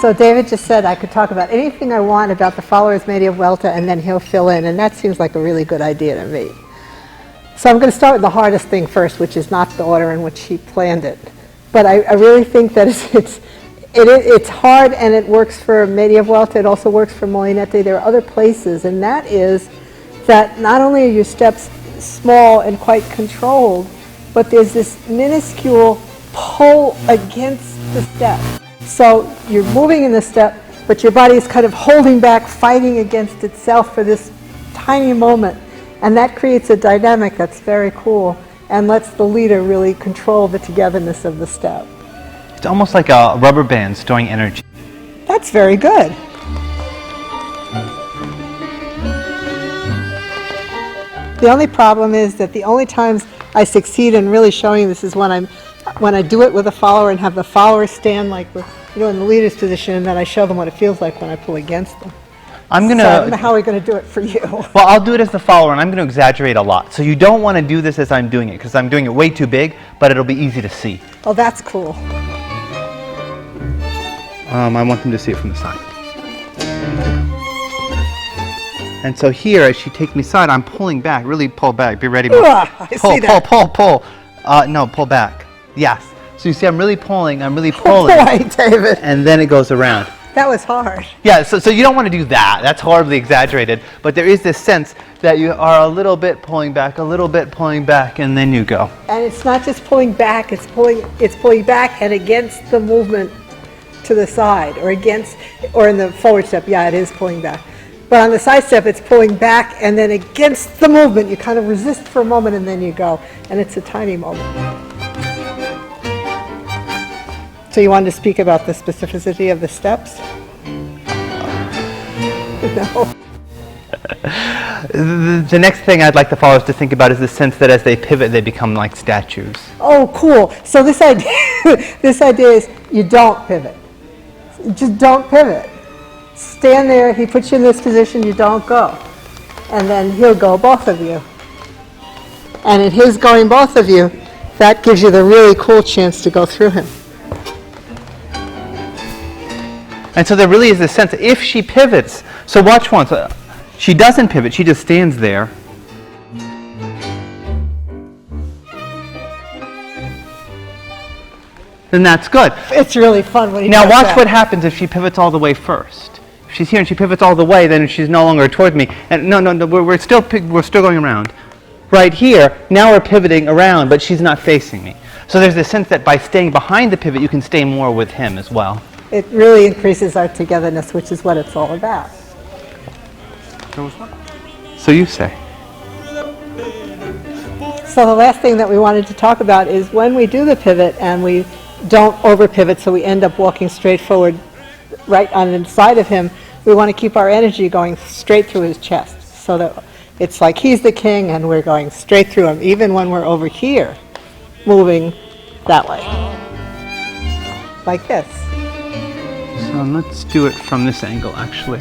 So David just said I could talk about anything I want about the followers media of Vuelta, and then he'll fill in, and that seems like a really good idea to me. So I'm going to start with the hardest thing first, which is not the order in which he planned it. But I really think that it's hard, and it works for media of Vuelta. It also works for Molinete. There are other places, and that is that not only are your steps small and quite controlled, but there's this minuscule pull against the step. So you're moving in the step, but your body is kind of holding back, fighting against itself for this tiny moment. And that creates a dynamic that's very cool and lets the leader really control the togetherness of the step. It's almost like a rubber band storing energy. That's very good. The only problem is that the only times I succeed in really showing this is when I do it with a follower and have the follower stand like in the leader's position, and then I show them what it feels like when I pull against them. So I don't know how we're going to do it for you. Well, I'll do it as the follower, and I'm going to exaggerate a lot. So you don't want to do this as I'm doing it, because I'm doing it way too big, but it'll be easy to see. Oh, that's cool. I want them to see it from the side. And so here, as she takes me side, I'm pulling back. Really pull back. Be ready. I see that. Pull. No, pull back. Yes. So you see, I'm really pulling. Oh boy, David. And then it goes around. That was hard. Yeah, so you don't want to do that. That's horribly exaggerated. But there is this sense that you are a little bit pulling back, and then you go. And it's not just pulling back, it's pulling back and against the movement to the side, or in the forward step, yeah, it is pulling back. But on the side step, it's pulling back and then against the movement. You kind of resist for a moment and then you go. And it's a tiny moment. So you wanted to speak about the specificity of the steps? No. The next thing I'd like the followers to think about is the sense that as they pivot, they become like statues. Oh, cool. So this idea is you don't pivot. Just don't pivot. Stand there, he puts you in this position, you don't go. And then he'll go, both of you. And in his going both of you, that gives you the really cool chance to go through him. And so there really is this sense that if she pivots, so watch once, she doesn't pivot, she just stands there. Then that's good. It's really fun when he Now does watch that. what happens if she pivots all the way first. If she's here and she pivots all the way, then she's no longer toward me. And no, we're still going around. Right here, now we're pivoting around, but she's not facing me. So there's this sense that by staying behind the pivot, you can stay more with him as well. It really increases our togetherness, which is what it's all about. So you say. So the last thing that we wanted to talk about is when we do the pivot and we don't over pivot, so we end up walking straight forward right on the side of him, we want to keep our energy going straight through his chest, so that it's like he's the king and we're going straight through him, even when we're over here, moving that way, like this. So let's do it from this angle, actually.